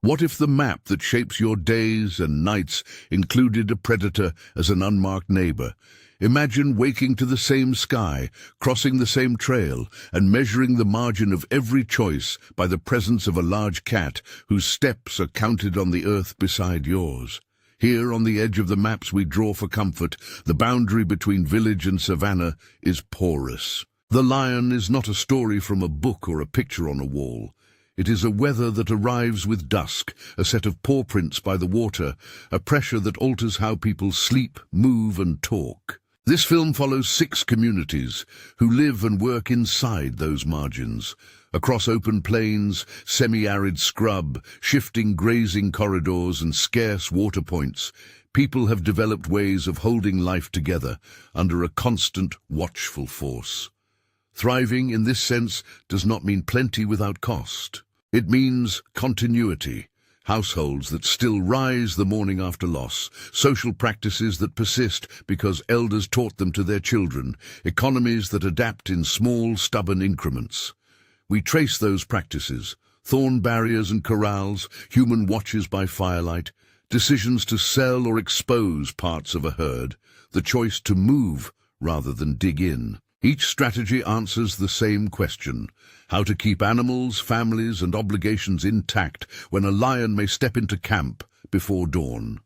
What if the map that shapes your days and nights included a predator as an unmarked neighbor? Imagine waking to the same sky, crossing the same trail, and measuring the margin of every choice by the presence of a large cat whose steps are counted on the earth beside yours. Here, on the edge of the maps we draw for comfort, the boundary between village and savannah is porous. The lion is not a story from a book or a picture on a wall. It is a weather that arrives with dusk, a set of paw prints by the water, a pressure that alters how people sleep, move and talk. This film follows 6 communities who live and work inside those margins. Across open plains, semi-arid scrub, shifting grazing corridors and scarce water points, people have developed ways of holding life together under a constant, watchful force. Thriving in this sense does not mean plenty without cost. It means continuity, households that still rise the morning after loss, social practices that persist because elders taught them to their children, economies that adapt in small, stubborn increments. We trace those practices: thorn barriers and corrals, human watches by firelight, decisions to sell or expose parts of a herd, the choice to move rather than dig in. Each strategy answers the same question: how to keep animals, families, and obligations intact when a lion may step into camp before dawn.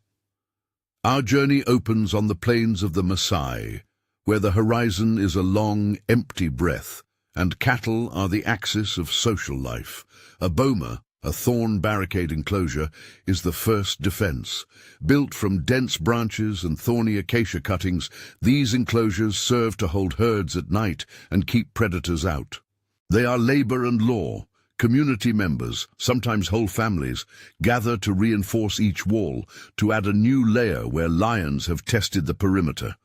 Our journey opens on the plains of the Maasai, where the horizon is a long, empty breath, and cattle are the axis of social life. A boma, a thorn barricade enclosure, is the first defense. Built from dense branches and thorny acacia cuttings, these enclosures serve to hold herds at night and keep predators out. They are labor and law. Community members, sometimes whole families, gather to reinforce each wall, to add a new layer where lions have tested the perimeter.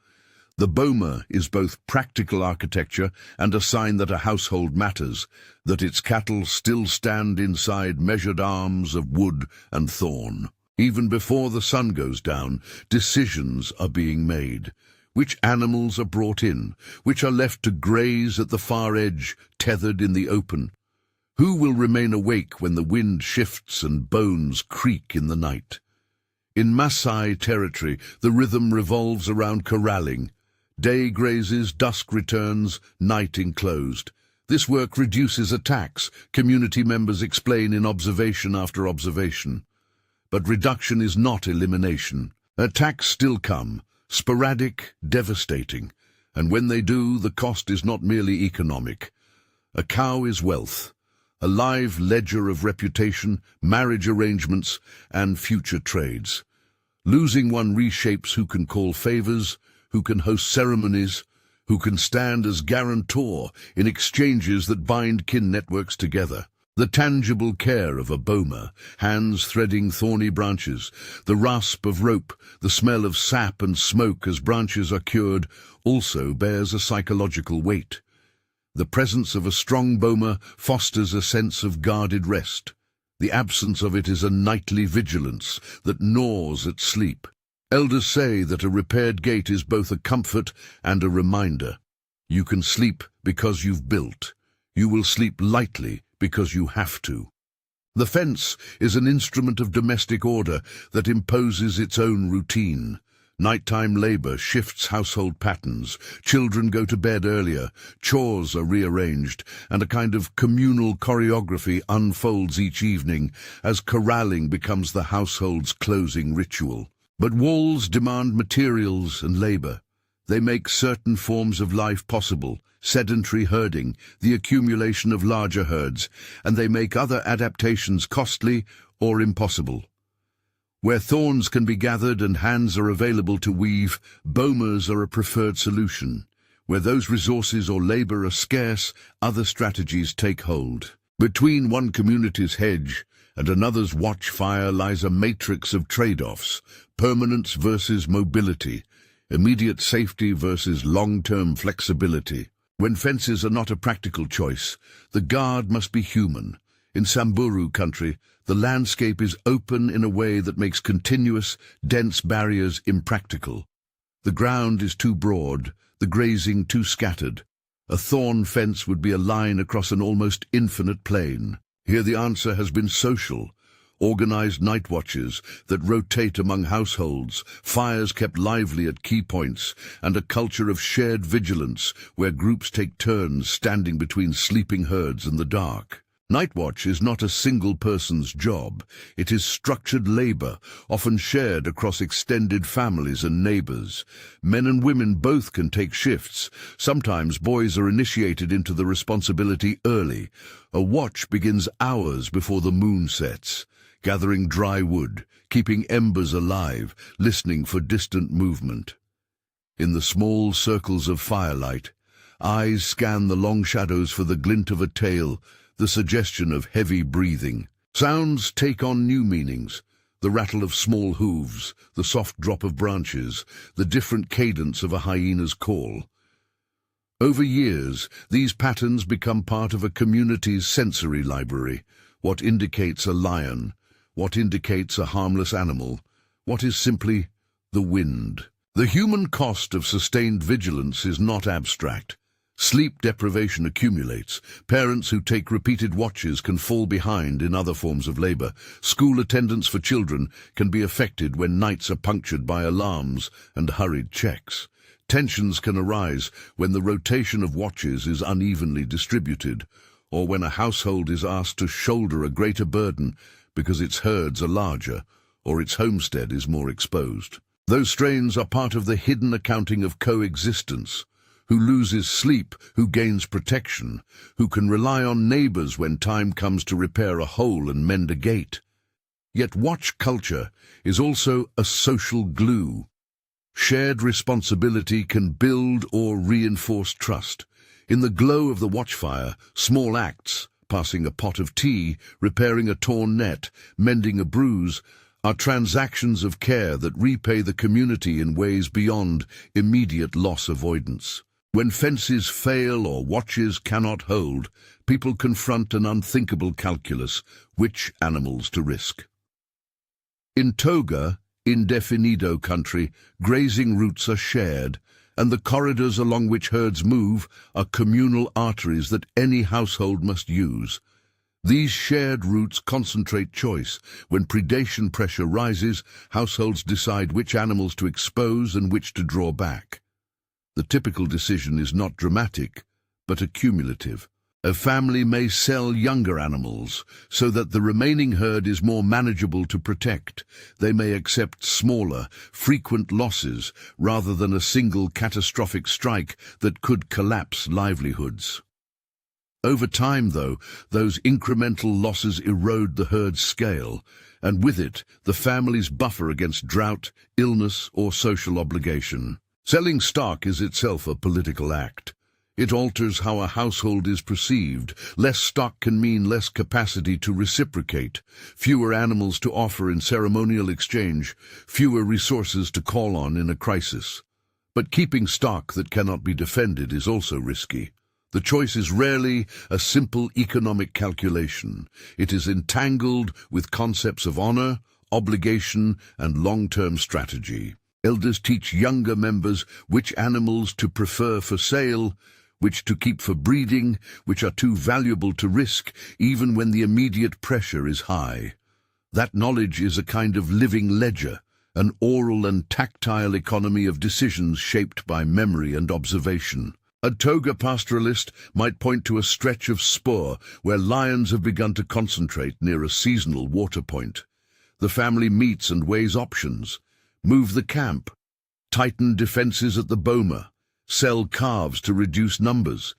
The boma is both practical architecture and a sign that a household matters, that its cattle still stand inside measured arms of wood and thorn. Even before the sun goes down, decisions are being made. Which animals are brought in? Which are left to graze at the far edge, tethered in the open? Who will remain awake when the wind shifts and bones creak in the night? In Maasai territory, the rhythm revolves around corralling. Day grazes, dusk returns, night enclosed. This work reduces attacks, community members explain in observation after observation. But reduction is not elimination. Attacks still come, sporadic, devastating, and when they do, the cost is not merely economic. A cow is wealth, a live ledger of reputation, marriage arrangements, and future trades. Losing one reshapes who can call favors, who can host ceremonies, who can stand as guarantor in exchanges that bind kin networks together. The tangible care of a boma, hands threading thorny branches, the rasp of rope, the smell of sap and smoke as branches are cured, also bears a psychological weight. The presence of a strong boma fosters a sense of guarded rest. The absence of it is a nightly vigilance that gnaws at sleep. Elders say that a repaired gate is both a comfort and a reminder. You can sleep because you've built. You will sleep lightly because you have to. The fence is an instrument of domestic order that imposes its own routine. Nighttime labor shifts household patterns, children go to bed earlier, chores are rearranged, and a kind of communal choreography unfolds each evening as corralling becomes the household's closing ritual. But walls demand materials and labor. They make certain forms of life possible: sedentary herding, the accumulation of larger herds, and they make other adaptations costly or impossible. Where thorns can be gathered and hands are available to weave, bomas are a preferred solution. Where those resources or labor are scarce, other strategies take hold. Between one community's hedge and another's watchfire lies a matrix of trade-offs: permanence versus mobility, immediate safety versus long-term flexibility. When fences are not a practical choice, the guard must be human. In Samburu country, the landscape is open in a way that makes continuous, dense barriers impractical. The ground is too broad, the grazing too scattered. A thorn fence would be a line across an almost infinite plain. Here the answer has been social. organized night watches that rotate among households, fires kept lively at key points, and a culture of shared vigilance where groups take turns standing between sleeping herds in the dark. Night watch is not a single person's job. It is structured labor, often shared across extended families and neighbors. Men and women both can take shifts. Sometimes boys are initiated into the responsibility early. A watch begins hours before the moon sets, gathering dry wood, keeping embers alive, listening for distant movement. In the small circles of firelight, eyes scan the long shadows for the glint of a tail, the suggestion of heavy breathing. Sounds take on new meanings. The rattle of small hooves, the soft drop of branches, the different cadence of a hyena's call. Over years, these patterns become part of a community's sensory library. What indicates a lion? What indicates a harmless animal? What is simply the wind? The human cost of sustained vigilance is not abstract. Sleep deprivation accumulates. Parents who take repeated watches can fall behind in other forms of labor. School attendance for children can be affected when nights are punctured by alarms and hurried checks. Tensions can arise when the rotation of watches is unevenly distributed, or when a household is asked to shoulder a greater burden because its herds are larger or its homestead is more exposed. Those strains are part of the hidden accounting of coexistence. Who loses sleep, who gains protection, who can rely on neighbors when time comes to repair a hole and mend a gate. Yet watch culture is also a social glue. Shared responsibility can build or reinforce trust. In the glow of the watchfire, small acts, passing a pot of tea, repairing a torn net, mending a bruise, are transactions of care that repay the community in ways beyond immediate loss avoidance. When fences fail or watches cannot hold, people confront an unthinkable calculus: which animals to risk. In Toga, indefinido country, grazing routes are shared, and the corridors along which herds move are communal arteries that any household must use. These shared routes concentrate choice. When predation pressure rises, households decide which animals to expose and which to draw back. The typical decision is not dramatic, but accumulative. A family may sell younger animals so that the remaining herd is more manageable to protect. They may accept smaller, frequent losses rather than a single catastrophic strike that could collapse livelihoods. Over time, though, those incremental losses erode the herd's scale, and with it, the family's buffer against drought, illness, or social obligation. Selling stock is itself a political act. It alters how a household is perceived. Less stock can mean less capacity to reciprocate, fewer animals to offer in ceremonial exchange, fewer resources to call on in a crisis. But keeping stock that cannot be defended is also risky. The choice is rarely a simple economic calculation. It is entangled with concepts of honor, obligation, and long-term strategy. Elders teach younger members which animals to prefer for sale, which to keep for breeding, which are too valuable to risk, even when the immediate pressure is high. That knowledge is a kind of living ledger, an oral and tactile economy of decisions shaped by memory and observation. A Toga pastoralist might point to a stretch of spoor where lions have begun to concentrate near a seasonal water point. The family meets and weighs options. Move the camp, tighten defenses at the boma, sell calves to reduce numbers.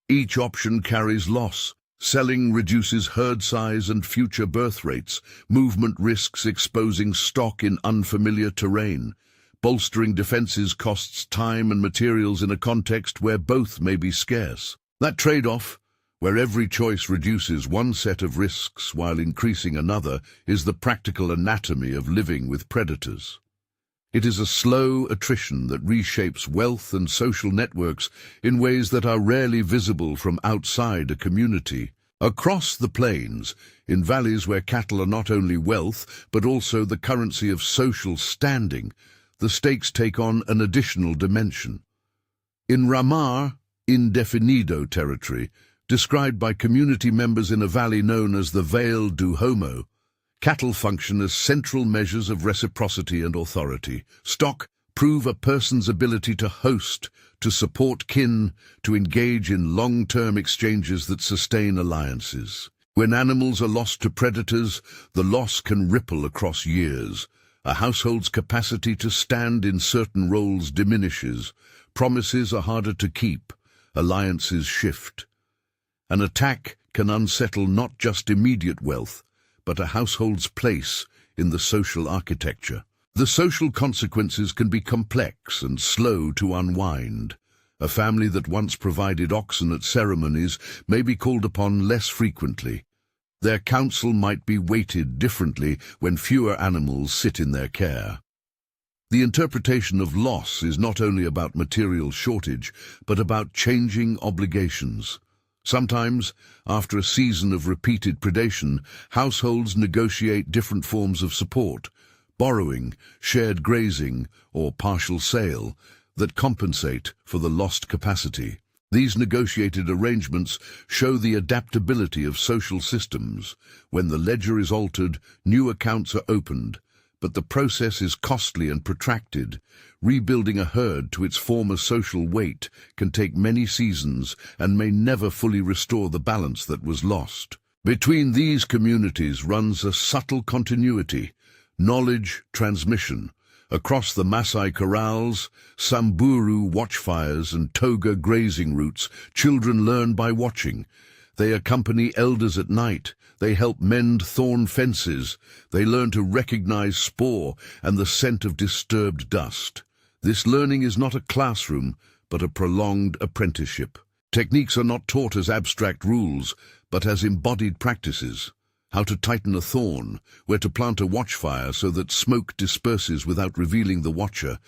Each option carries loss. Selling reduces herd size and future birth rates. Movement risks exposing stock in unfamiliar terrain. Bolstering defenses costs time and materials in a context where both may be scarce. That trade-off, where every choice reduces one set of risks while increasing another, is the practical anatomy of living with predators. It is a slow attrition that reshapes wealth and social networks in ways that are rarely visible from outside a community. Across the plains, in valleys where cattle are not only wealth but also the currency of social standing, the stakes take on an additional dimension. In Ramar, indefinido territory, described by community members in a valley known as the Vale do Homo, Cattle function as central measures of reciprocity and authority. Stock prove a person's ability to host, to support kin, to engage in long-term exchanges that sustain alliances. When animals are lost to predators, the loss can ripple across years. A household's capacity to stand in certain roles diminishes. Promises are harder to keep. Alliances shift. An attack can unsettle not just immediate wealth, but a household's place in the social architecture. The social consequences can be complex and slow to unwind. A family that once provided oxen at ceremonies may be called upon less frequently. Their counsel might be weighted differently when fewer animals sit in their care. The interpretation of loss is not only about material shortage, but about changing obligations. Sometimes, after a season of repeated predation, households negotiate different forms of support, borrowing, shared grazing, or partial sale, that compensate for the lost capacity. These negotiated arrangements show the adaptability of social systems. When the ledger is altered, new accounts are opened, but the process is costly and protracted. Rebuilding a herd to its former social weight can take many seasons and may never fully restore the balance that was lost. Between these communities runs a subtle continuity, knowledge transmission. Across the Maasai corrals, Samburu watchfires and toga grazing routes, children learn by watching. They accompany elders at night. They help mend thorn fences. They learn to recognize spoor and the scent of disturbed dust. This learning is not a classroom, but a prolonged apprenticeship. Techniques are not taught as abstract rules, but as embodied practices. How to tighten a thorn, where to plant a watchfire so that smoke disperses without revealing the watcher,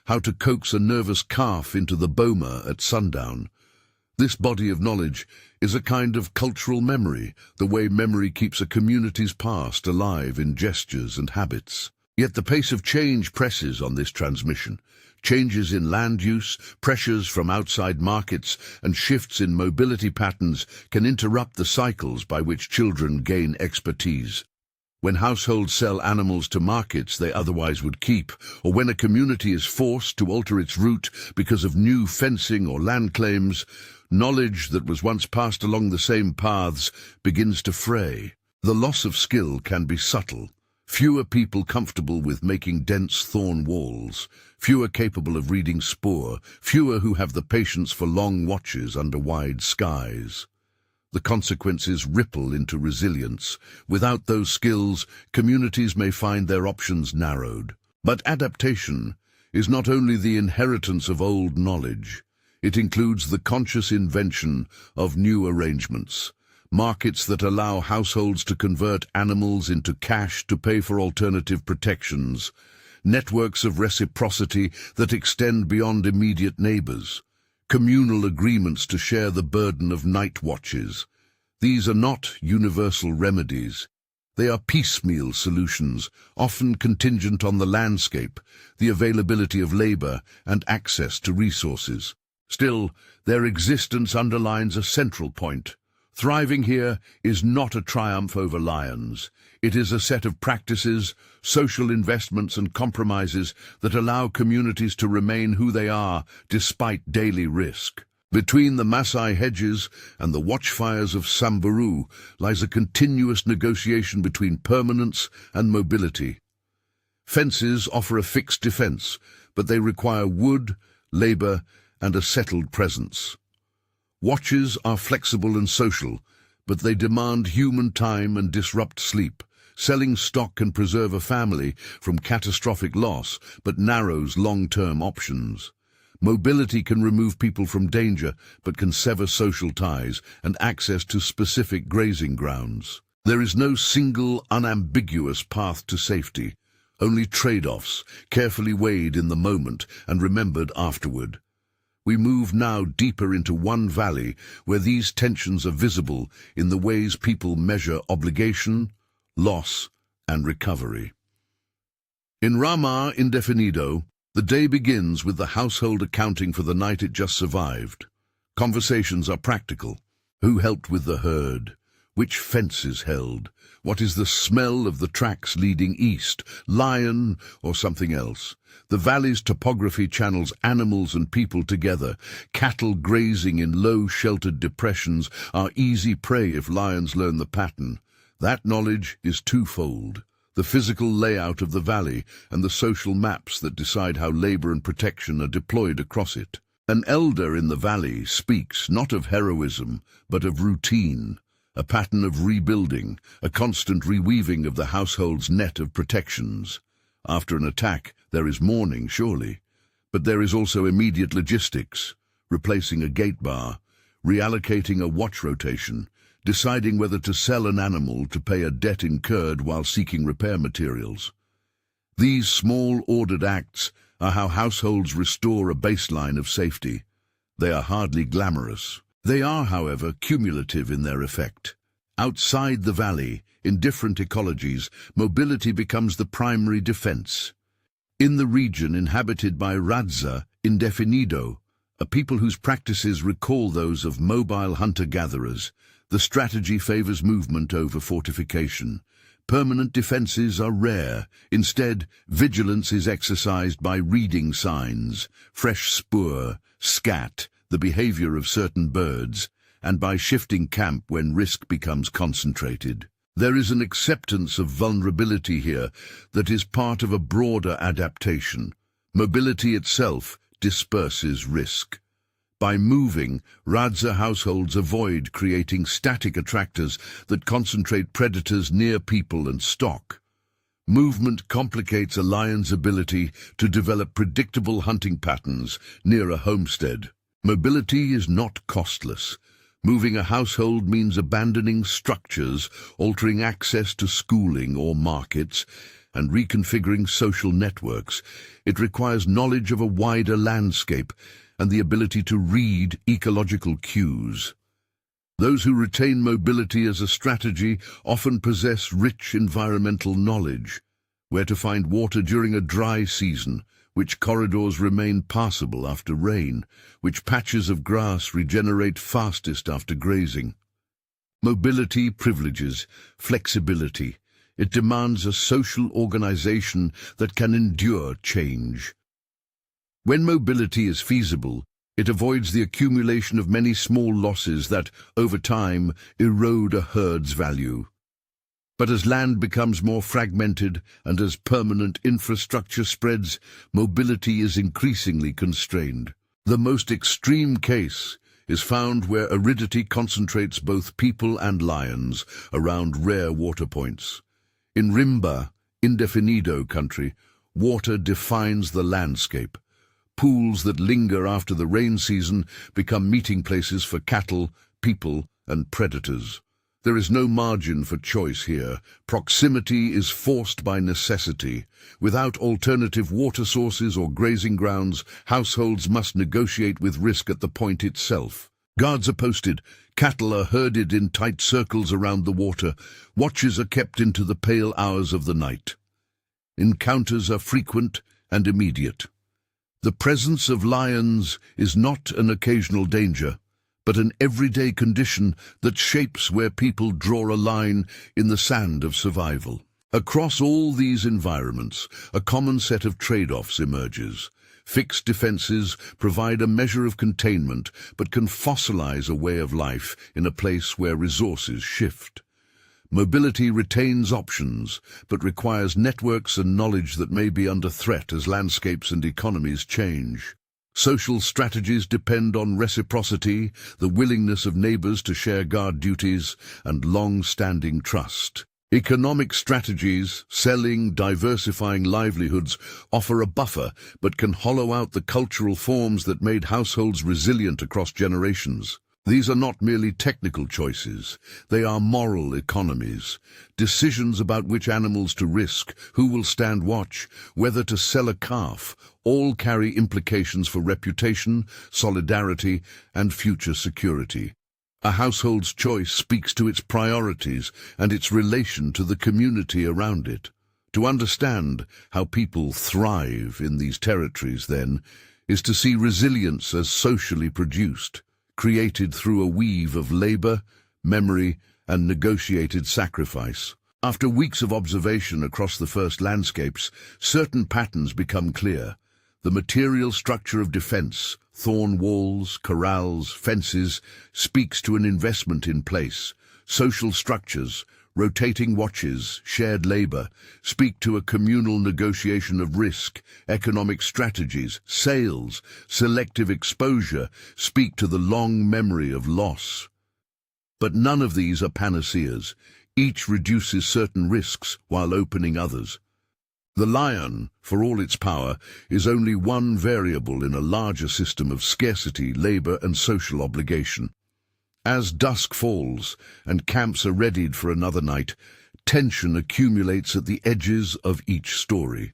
how to coax a nervous calf into the boma at sundown. This body of knowledge is a kind of cultural memory, the way memory keeps a community's past alive in gestures and habits. Yet the pace of change presses on this transmission. Changes in land use, pressures from outside markets, and shifts in mobility patterns can interrupt the cycles by which children gain expertise. When households sell animals to markets they otherwise would keep, or when a community is forced to alter its route because of new fencing or land claims, knowledge that was once passed along the same paths begins to fray. The loss of skill can be subtle. Fewer people comfortable with making dense thorn walls, fewer capable of reading spoor, fewer who have the patience for long watches under wide skies. The consequences ripple into resilience. Without those skills, communities may find their options narrowed. But adaptation is not only the inheritance of old knowledge, it includes the conscious invention of new arrangements. Markets that allow households to convert animals into cash to pay for alternative protections. Networks of reciprocity that extend beyond immediate neighbors. Communal agreements to share the burden of night watches. These are not universal remedies. They are piecemeal solutions, often contingent on the landscape, the availability of labor, and access to resources. Still, their existence underlines a central point. Thriving here is not a triumph over lions. It is a set of practices, social investments and compromises that allow communities to remain who they are despite daily risk. Between the Maasai hedges and the watchfires of Samburu lies a continuous negotiation between permanence and mobility. Fences offer a fixed defense, but they require wood, labor, and a settled presence. Watches are flexible and social, but they demand human time and disrupt sleep. Selling stock can preserve a family from catastrophic loss, but narrows long-term options. Mobility can remove people from danger, but can sever social ties and access to specific grazing grounds. There is no single, unambiguous path to safety, only trade-offs, carefully weighed in the moment and remembered afterward. We move now deeper into one valley where these tensions are visible in the ways people measure obligation, loss, and recovery. In Rama Indefinido, the day begins with the household accounting for the night it just survived. Conversations are practical. Who helped with the herd? Which fence is held? What is the smell of the tracks leading east? Lion or something else? The valley's topography channels animals and people together. Cattle grazing in low sheltered depressions are easy prey if lions learn the pattern. That knowledge is twofold: the physical layout of the valley and the social maps that decide how labor and protection are deployed across it. An elder in the valley speaks not of heroism, but of routine, a pattern of rebuilding, a constant reweaving of the household's net of protections. After an attack, there is mourning, surely, but there is also immediate logistics, replacing a gate bar, reallocating a watch rotation, deciding whether to sell an animal to pay a debt incurred while seeking repair materials. These small, ordered acts are how households restore a baseline of safety. They are hardly glamorous. They are, however, cumulative in their effect. Outside the valley, in different ecologies, mobility becomes the primary defense. In the region inhabited by Radza indefinido, a people whose practices recall those of mobile hunter-gatherers, the strategy favors movement over fortification. Permanent defenses are rare. Instead, vigilance is exercised by reading signs, fresh spoor, scat, the behavior of certain birds, and by shifting camp when risk becomes concentrated. There is an acceptance of vulnerability here that is part of a broader adaptation. Mobility itself disperses risk. By moving, Radza households avoid creating static attractors that concentrate predators near people and stock. Movement complicates a lion's ability to develop predictable hunting patterns near a homestead. Mobility is not costless. Moving a household means abandoning structures, altering access to schooling or markets, and reconfiguring social networks. It requires knowledge of a wider landscape and the ability to read ecological cues. Those who retain mobility as a strategy often possess rich environmental knowledge: where to find water during a dry season, which corridors remain passable after rain, which patches of grass regenerate fastest after grazing. Mobility privileges flexibility. It demands a social organization that can endure change. When mobility is feasible, it avoids the accumulation of many small losses that, over time, erode a herd's value. But as land becomes more fragmented and as permanent infrastructure spreads, mobility is increasingly constrained. The most extreme case is found where aridity concentrates both people and lions around rare water points. In Rimba, indefinido country, water defines the landscape. Pools that linger after the rain season become meeting places for cattle, people, and predators. There is no margin for choice here. Proximity is forced by necessity. Without alternative water sources or grazing grounds, households must negotiate with risk at the point itself. Guards are posted. Cattle are herded in tight circles around the water. Watches are kept into the pale hours of the night. Encounters are frequent and immediate. The presence of lions is not an occasional danger, but an everyday condition that shapes where people draw a line in the sand of survival. Across all these environments, a common set of trade-offs emerges. Fixed defenses provide a measure of containment, but can fossilize a way of life in a place where resources shift. Mobility retains options, but requires networks and knowledge that may be under threat as landscapes and economies change. Social strategies depend on reciprocity, the willingness of neighbors to share guard duties, and long-standing trust. Economic strategies, selling, diversifying livelihoods, offer a buffer, but can hollow out the cultural forms that made households resilient across generations. These are not merely technical choices, they are moral economies. Decisions about which animals to risk, who will stand watch, whether to sell a calf, all carry implications for reputation, solidarity, and future security. A household's choice speaks to its priorities and its relation to the community around it. To understand how people thrive in these territories, then, is to see resilience as socially produced, created through a weave of labor, memory, and negotiated sacrifice. After weeks of observation across the first landscapes, certain patterns become clear. The material structure of defense, thorn walls, corrals, fences, speaks to an investment in place. Social structures, rotating watches, shared labor, speak to a communal negotiation of risk. Economic strategies, sales, selective exposure, speak to the long memory of loss. But none of these are panaceas. Each reduces certain risks while opening others. The lion, for all its power, is only one variable in a larger system of scarcity, labor, and social obligation. As dusk falls and camps are readied for another night, tension accumulates at the edges of each story.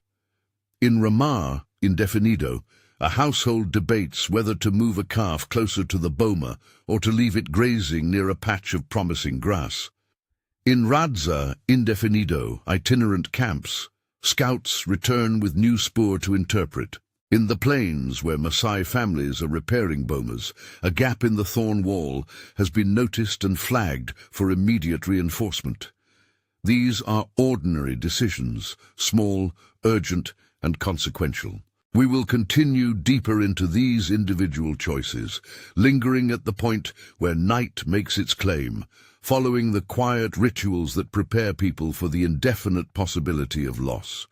In Ramah, indefinido, a household debates whether to move a calf closer to the boma or to leave it grazing near a patch of promising grass. In Radza, indefinido, itinerant camps, scouts return with new spoor to interpret. In the plains, where Maasai families are repairing bomas, a gap in the thorn wall has been noticed and flagged for immediate reinforcement. These are ordinary decisions, small, urgent, and consequential. We will continue deeper into these individual choices, lingering at the point where night makes its claim, following the quiet rituals that prepare people for the indefinite possibility of loss.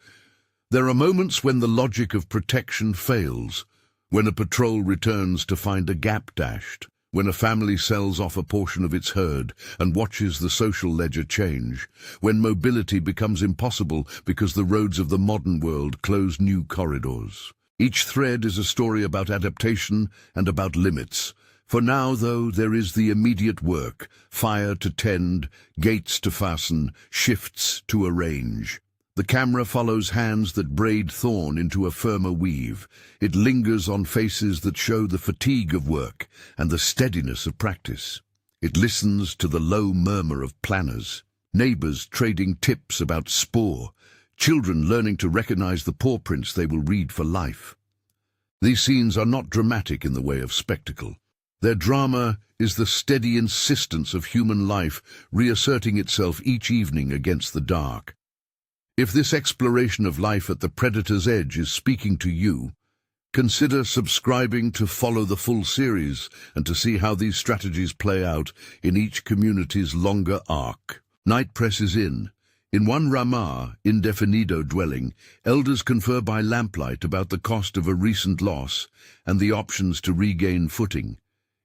There are moments when the logic of protection fails, when a patrol returns to find a gap dashed, when a family sells off a portion of its herd and watches the social ledger change, when mobility becomes impossible because the roads of the modern world close new corridors. Each thread is a story about adaptation and about limits. For now, though, there is the immediate work, fire to tend, gates to fasten, shifts to arrange. The camera follows hands that braid thorn into a firmer weave. It lingers on faces that show the fatigue of work and the steadiness of practice. It listens to the low murmur of planners, neighbors trading tips about spoor, children learning to recognize the paw prints they will read for life. These scenes are not dramatic in the way of spectacle. Their drama is the steady insistence of human life reasserting itself each evening against the dark. If this exploration of life at the predator's edge is speaking to you, consider subscribing to follow the full series and to see how these strategies play out in each community's longer arc. Night presses in. In one Ramah, indefinido dwelling, elders confer by lamplight about the cost of a recent loss and the options to regain footing.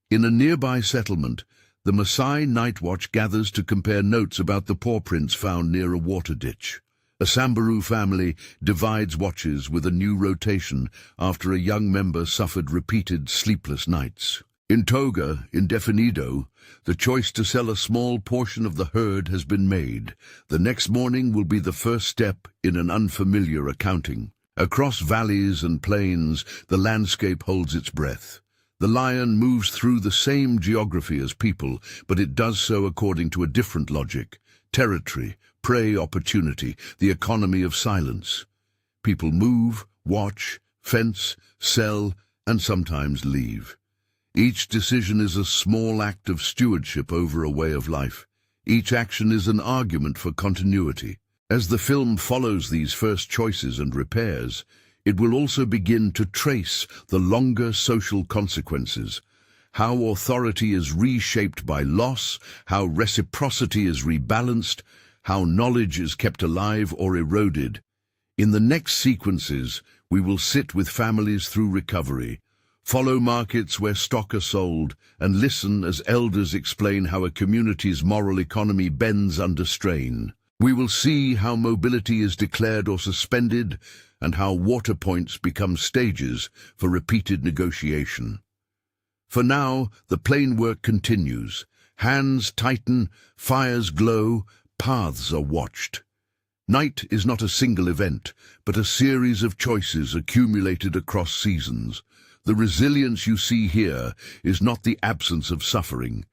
In a nearby settlement, the Maasai night watch gathers to compare notes about the paw prints found near a water ditch. A Samburu family divides watches with a new rotation after a young member suffered repeated sleepless nights. In Toga, indefinido, the choice to sell a small portion of the herd has been made. The next morning will be the first step in an unfamiliar accounting. Across valleys and plains, the landscape holds its breath. The lion moves through the same geography as people, but it does so according to a different logic. Territory, prey, opportunity, the economy of silence. People move, watch, fence, sell, and sometimes leave. Each decision is a small act of stewardship over a way of life. Each action is an argument for continuity. As the film follows these first choices and repairs, it will also begin to trace the longer social consequences, how authority is reshaped by loss, how reciprocity is rebalanced, how knowledge is kept alive or eroded. In the next sequences, we will sit with families through recovery, follow markets where stock are sold, and listen as elders explain how a community's moral economy bends under strain. We will see how mobility is declared or suspended, and how water points become stages for repeated negotiation. For now, the plain work continues. Hands tighten, fires glow, paths are watched. Night is not a single event, but a series of choices accumulated across seasons. The resilience you see here is not the absence of suffering.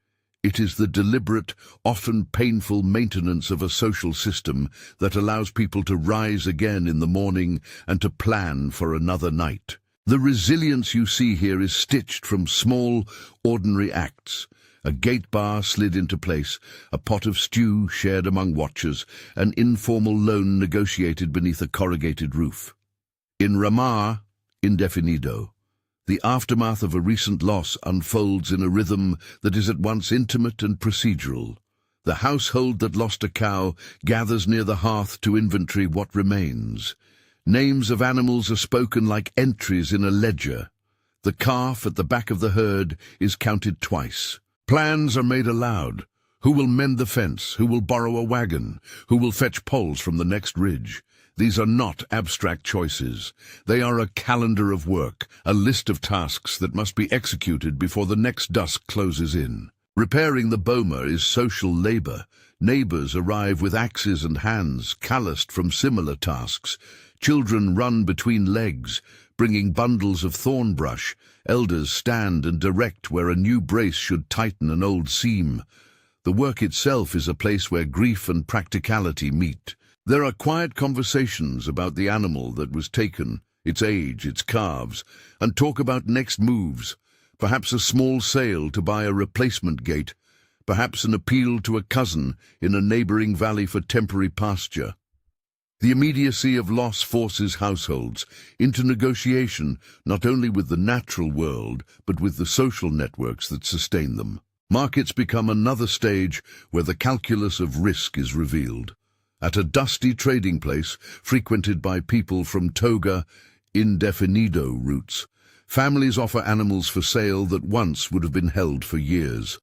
It is the deliberate, often painful maintenance of a social system that allows people to rise again in the morning and to plan for another night. The resilience you see here is stitched from small, ordinary acts, A gate bar slid into place, a pot of stew shared among watchers, an informal loan negotiated beneath a corrugated roof. In Ramah, indefinido, the aftermath of a recent loss unfolds in a rhythm that is at once intimate and procedural. The household that lost a cow gathers near the hearth to inventory what remains. Names of animals are spoken like entries in a ledger. The calf at the back of the herd is counted twice. Plans are made aloud. Who will mend the fence? Who will borrow a wagon? Who will fetch poles from the next ridge? These are not abstract choices. They are a calendar of work, a list of tasks that must be executed before the next dusk closes in. Repairing the boma is social labor. Neighbors arrive with axes and hands, calloused from similar tasks. Children run between legs, bringing bundles of thorn brush. Elders stand and direct where a new brace should tighten an old seam. The work itself is a place where grief and practicality meet. There are quiet conversations about the animal that was taken, its age, its calves, and talk about next moves, perhaps a small sale to buy a replacement gate, perhaps an appeal to a cousin in a neighboring valley for temporary pasture. The immediacy of loss forces households into negotiation not only with the natural world, but with the social networks that sustain them. Markets become another stage where the calculus of risk is revealed. At a dusty trading place frequented by people from toga indefinido routes, families offer animals for sale that once would have been held for years.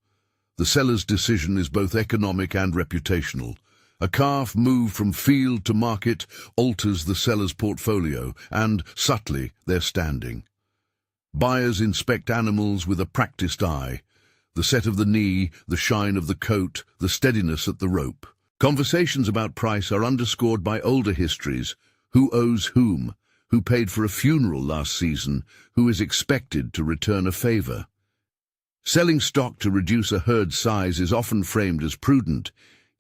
The seller's decision is both economic and reputational. A calf moved from field to market alters the seller's portfolio and, subtly, their standing. Buyers inspect animals with a practiced eye. The set of the knee, the shine of the coat, the steadiness at the rope. Conversations about price are underscored by older histories. Who owes whom? Who paid for a funeral last season? Who is expected to return a favor? Selling stock to reduce a herd size is often framed as prudent,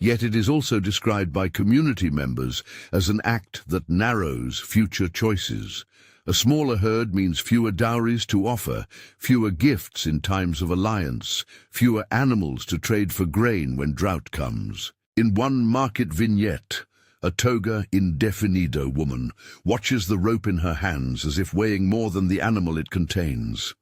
yet it is also described by community members as an act that narrows future choices. A smaller herd means fewer dowries to offer, fewer gifts in times of alliance, fewer animals to trade for grain when drought comes. In one market vignette, a toga indefinido woman watches the rope in her hands as if weighing more than the animal it contains.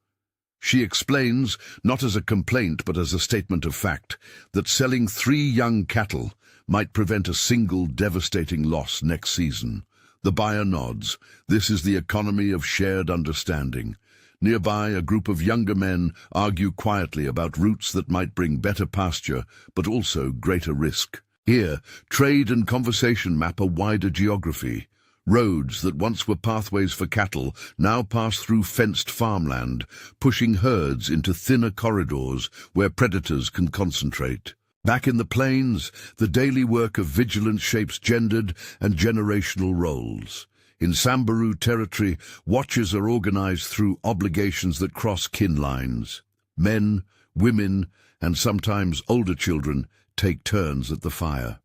She explains, not as a complaint but as a statement of fact, that selling 3 young cattle might prevent a single devastating loss next season. The buyer nods. This is the economy of shared understanding. Nearby, a group of younger men argue quietly about routes that might bring better pasture, but also greater risk. Here, trade and conversation map a wider geography. Roads that once were pathways for cattle now pass through fenced farmland, pushing herds into thinner corridors where predators can concentrate. Back in the plains, the daily work of vigilance shapes gendered and generational roles. In Samburu territory, watchers are organized through obligations that cross kin lines. Men, women, and sometimes older children take turns at the fire.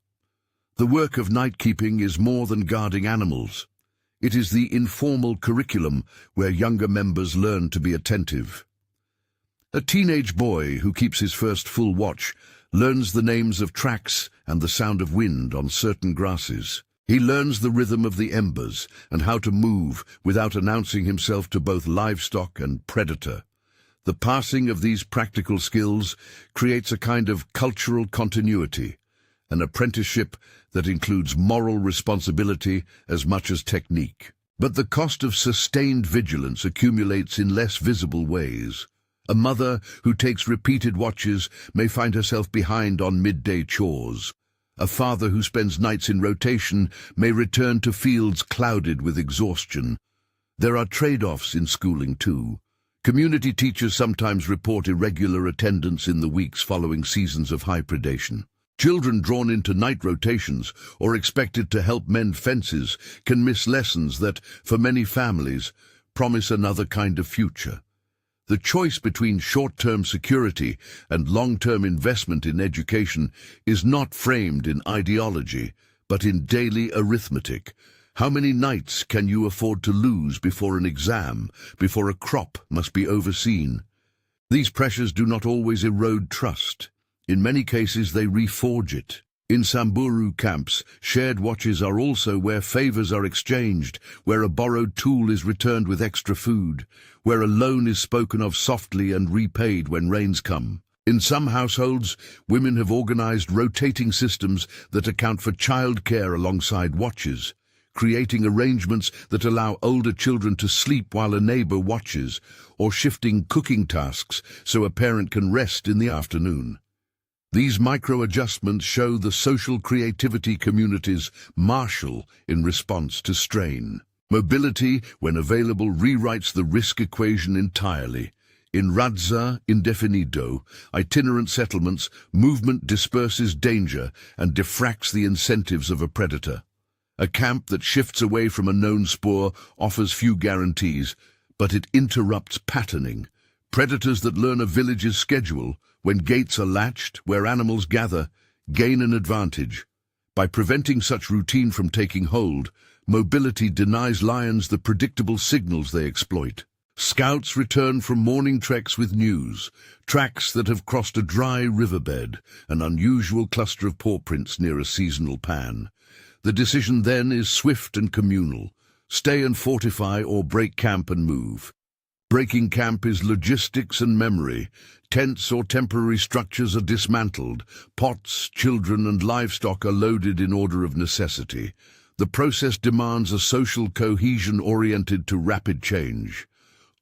The work of night-keeping is more than guarding animals. It is the informal curriculum where younger members learn to be attentive. A teenage boy who keeps his first full watch learns the names of tracks and the sound of wind on certain grasses. He learns the rhythm of the embers and how to move without announcing himself to both livestock and predator. The passing of these practical skills creates a kind of cultural continuity, an apprenticeship that includes moral responsibility as much as technique. But the cost of sustained vigilance accumulates in less visible ways. A mother who takes repeated watches may find herself behind on midday chores. A father who spends nights in rotation may return to fields clouded with exhaustion. There are trade-offs in schooling too. Community teachers sometimes report irregular attendance in the weeks following seasons of high predation. Children drawn into night rotations or expected to help mend fences can miss lessons that, for many families, promise another kind of future. The choice between short-term security and long-term investment in education is not framed in ideology, but in daily arithmetic. How many nights can you afford to lose before an exam, before a crop must be overseen? These pressures do not always erode trust. In many cases, they reforge it. In Samburu camps, shared watches are also where favors are exchanged, where a borrowed tool is returned with extra food, where a loan is spoken of softly and repaid when rains come. In some households, women have organized rotating systems that account for childcare alongside watches, creating arrangements that allow older children to sleep while a neighbor watches, or shifting cooking tasks so a parent can rest in the afternoon. These micro-adjustments show the social creativity communities marshal in response to strain. Mobility, when available, rewrites the risk equation entirely. In razza indefinido, itinerant settlements, movement disperses danger and diffracts the incentives of a predator. A camp that shifts away from a known spoor offers few guarantees, but it interrupts patterning. Predators that learn a village's schedule, when gates are latched, where animals gather, gain an advantage. By preventing such routine from taking hold, mobility denies lions the predictable signals they exploit. Scouts return from morning treks with news, tracks that have crossed a dry riverbed, an unusual cluster of paw prints near a seasonal pan. The decision then is swift and communal. Stay and fortify or break camp and move. Breaking camp is logistics and memory. Tents or temporary structures are dismantled. Pots, children and livestock are loaded in order of necessity. The process demands a social cohesion oriented to rapid change.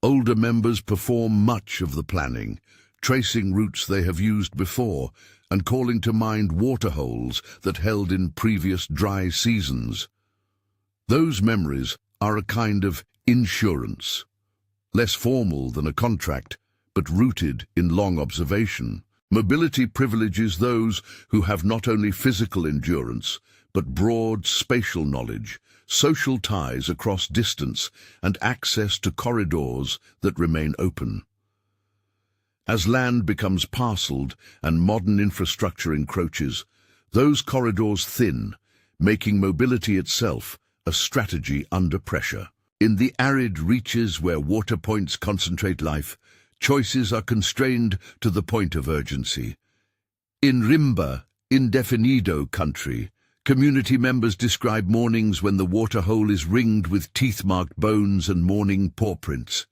Older members perform much of the planning, tracing routes they have used before and calling to mind waterholes that held in previous dry seasons. Those memories are a kind of insurance, less formal than a contract, but rooted in long observation. Mobility privileges those who have not only physical endurance, but broad spatial knowledge, social ties across distance, and access to corridors that remain open. As land becomes parcelled and modern infrastructure encroaches, those corridors thin, making mobility itself a strategy under pressure. In the arid reaches where water points concentrate life, choices are constrained to the point of urgency. In Rimba, indefinido country, community members describe mornings when the waterhole is ringed with teeth-marked bones and morning paw prints.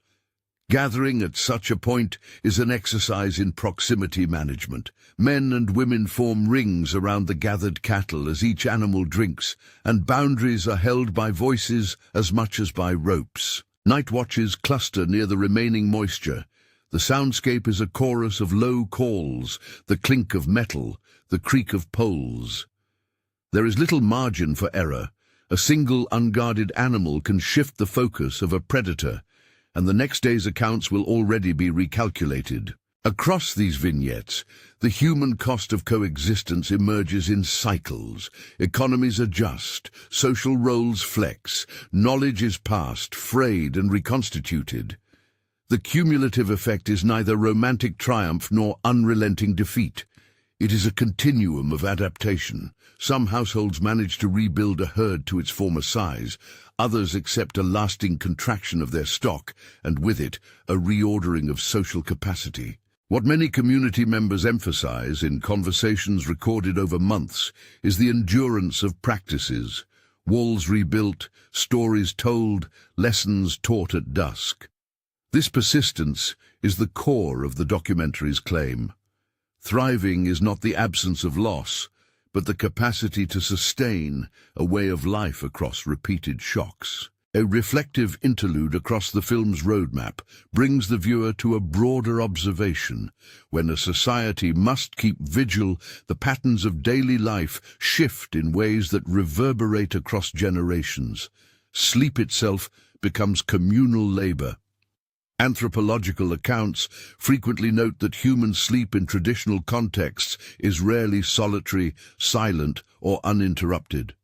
Gathering at such a point is an exercise in proximity management. Men and women form rings around the gathered cattle as each animal drinks, and boundaries are held by voices as much as by ropes. Night watches cluster near the remaining moisture. The soundscape is a chorus of low calls, the clink of metal, the creak of poles. There is little margin for error. A single unguarded animal can shift the focus of a predator, and the next day's accounts will already be recalculated. Across these vignettes, the human cost of coexistence emerges in cycles. Economies adjust, social roles flex, knowledge is passed, frayed and reconstituted. The cumulative effect is neither romantic triumph nor unrelenting defeat. It is a continuum of adaptation. Some households manage to rebuild a herd to its former size. Others accept a lasting contraction of their stock, and with it, a reordering of social capacity. What many community members emphasize in conversations recorded over months is the endurance of practices. Walls rebuilt, stories told, lessons taught at dusk. This persistence is the core of the documentary's claim. Thriving is not the absence of loss, but the capacity to sustain a way of life across repeated shocks. A reflective interlude across the film's roadmap brings the viewer to a broader observation. When a society must keep vigil, the patterns of daily life shift in ways that reverberate across generations. Sleep itself becomes communal labor. Anthropological accounts frequently note that human sleep in traditional contexts is rarely solitary, silent, or uninterrupted.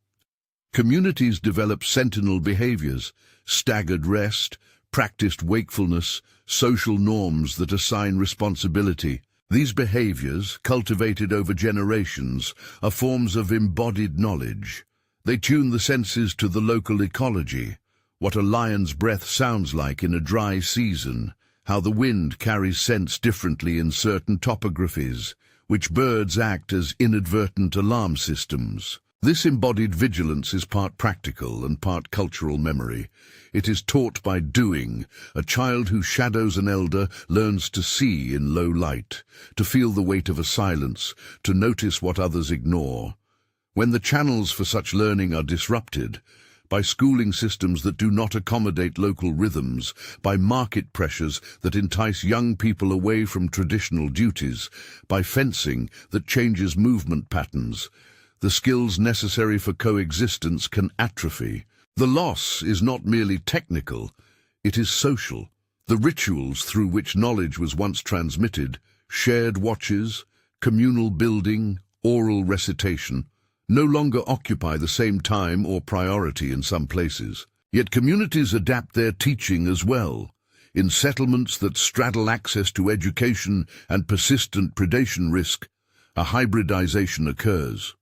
Communities develop sentinel behaviors, staggered rest, practiced wakefulness, social norms that assign responsibility. These behaviors, cultivated over generations, are forms of embodied knowledge. They tune the senses to the local ecology, what a lion's breath sounds like in a dry season, how the wind carries scents differently in certain topographies, which birds act as inadvertent alarm systems. This embodied vigilance is part practical and part cultural memory. It is taught by doing. A child who shadows an elder learns to see in low light, to feel the weight of a silence, to notice what others ignore. When the channels for such learning are disrupted, by schooling systems that do not accommodate local rhythms, by market pressures that entice young people away from traditional duties, by fencing that changes movement patterns, the skills necessary for coexistence can atrophy. The loss is not merely technical, it is social. The rituals through which knowledge was once transmitted, shared watches, communal building, oral recitation, no longer occupy the same time or priority in some places. Yet communities adapt their teaching as well. In settlements that straddle access to education and persistent predation risk, a hybridization occurs.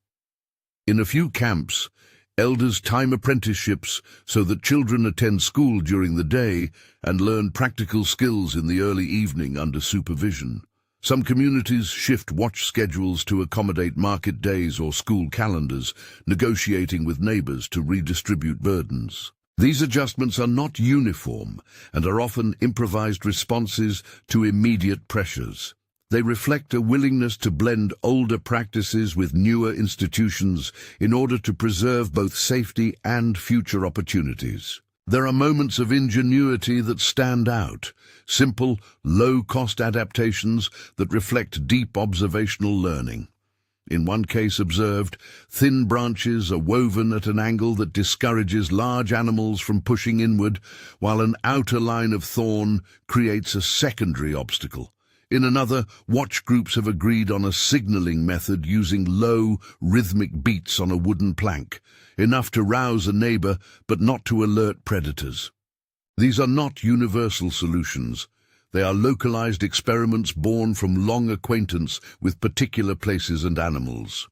In a few camps, elders time apprenticeships so that children attend school during the day and learn practical skills in the early evening under supervision. Some communities shift watch schedules to accommodate market days or school calendars, negotiating with neighbors to redistribute burdens. These adjustments are not uniform and are often improvised responses to immediate pressures. They reflect a willingness to blend older practices with newer institutions in order to preserve both safety and future opportunities. There are moments of ingenuity that stand out, simple, low-cost adaptations that reflect deep observational learning. In one case observed, thin branches are woven at an angle that discourages large animals from pushing inward, while an outer line of thorn creates a secondary obstacle. In another, watch groups have agreed on a signaling method using low, rhythmic beats on a wooden plank, enough to rouse a neighbor but not to alert predators. These are not universal solutions. They are localized experiments born from long acquaintance with particular places and animals.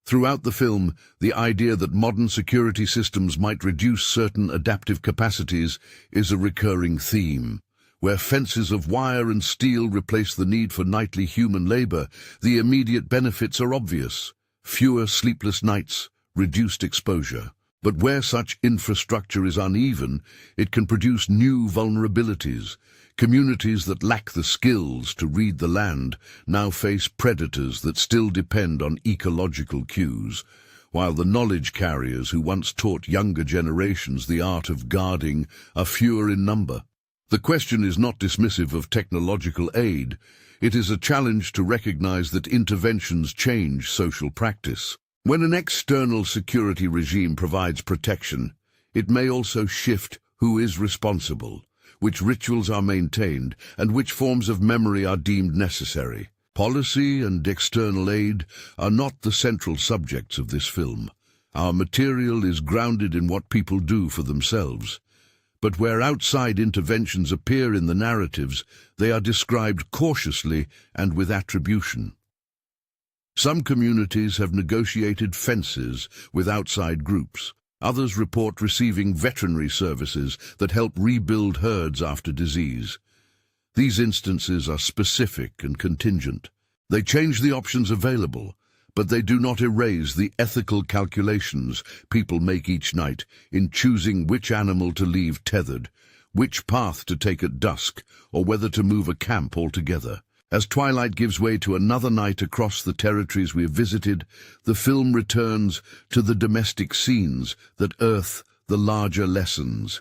Throughout the film, the idea that modern security systems might reduce certain adaptive capacities is a recurring theme. Where fences of wire and steel replace the need for nightly human labor, the immediate benefits are obvious. Fewer sleepless nights, reduced exposure. But where such infrastructure is uneven, it can produce new vulnerabilities. Communities that lack the skills to read the land now face predators that still depend on ecological cues, while the knowledge carriers who once taught younger generations the art of guarding are fewer in number. The question is not dismissive of technological aid. It is a challenge to recognize that interventions change social practice. When an external security regime provides protection, it may also shift who is responsible, which rituals are maintained, and which forms of memory are deemed necessary. Policy and external aid are not the central subjects of this film. Our material is grounded in what people do for themselves. But where outside interventions appear in the narratives, they are described cautiously and with attribution. Some communities have negotiated fences with outside groups. Others report receiving veterinary services that help rebuild herds after disease. These instances are specific and contingent. They change the options available, but they do not erase the ethical calculations people make each night in choosing which animal to leave tethered, which path to take at dusk, or whether to move a camp altogether. As twilight gives way to another night across the territories we have visited, the film returns to the domestic scenes that earth the larger lessons.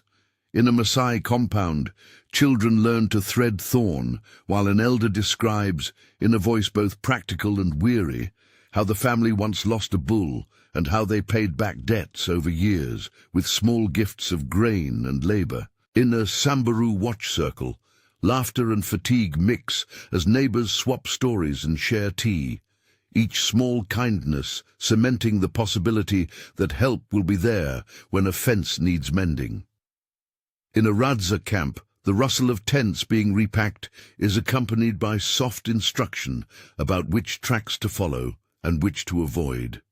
In a Maasai compound, children learn to thread thorn, while an elder describes, in a voice both practical and weary, how the family once lost a bull and how they paid back debts over years with small gifts of grain and labor. In a Samburu watch circle, laughter and fatigue mix as neighbors swap stories and share tea, each small kindness cementing the possibility that help will be there when a fence needs mending. In a Radza camp, the rustle of tents being repacked is accompanied by soft instruction about which tracks to follow and which to avoid.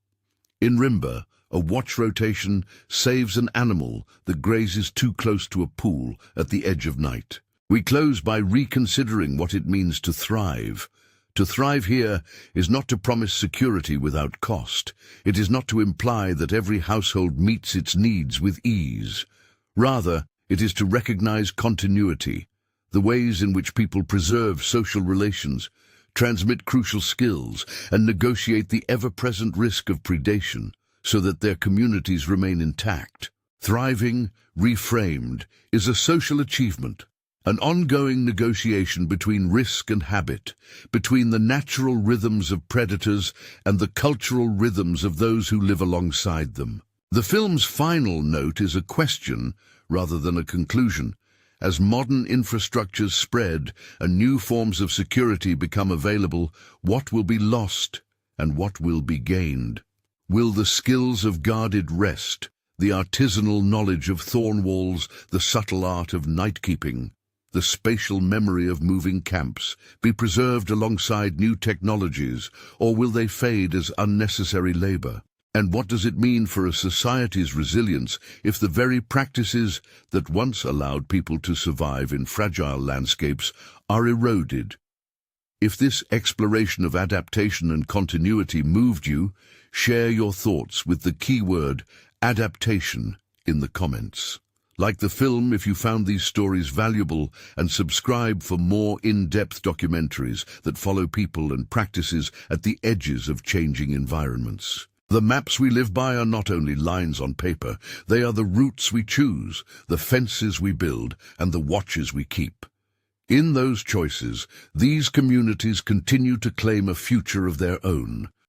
In Rimba, a watch rotation saves an animal that grazes too close to a pool at the edge of night. We close by reconsidering what it means to thrive. To thrive here is not to promise security without cost. It is not to imply that every household meets its needs with ease. Rather, it is to recognize continuity, the ways in which people preserve social relations, transmit crucial skills, and negotiate the ever-present risk of predation so that their communities remain intact. Thriving, reframed, is a social achievement, an ongoing negotiation between risk and habit, between the natural rhythms of predators and the cultural rhythms of those who live alongside them. The film's final note is a question rather than a conclusion. As modern infrastructures spread and new forms of security become available, what will be lost and what will be gained? Will the skills of guarded rest, the artisanal knowledge of thorn walls, the subtle art of night-keeping, the spatial memory of moving camps, be preserved alongside new technologies, or will they fade as unnecessary labor? And what does it mean for a society's resilience if the very practices that once allowed people to survive in fragile landscapes are eroded? If this exploration of adaptation and continuity moved you, share your thoughts with the keyword adaptation in the comments. Like the film if you found these stories valuable, and subscribe for more in-depth documentaries that follow people and practices at the edges of changing environments. The maps we live by are not only lines on paper, they are the routes we choose, the fences we build, and the watches we keep. In those choices, these communities continue to claim a future of their own.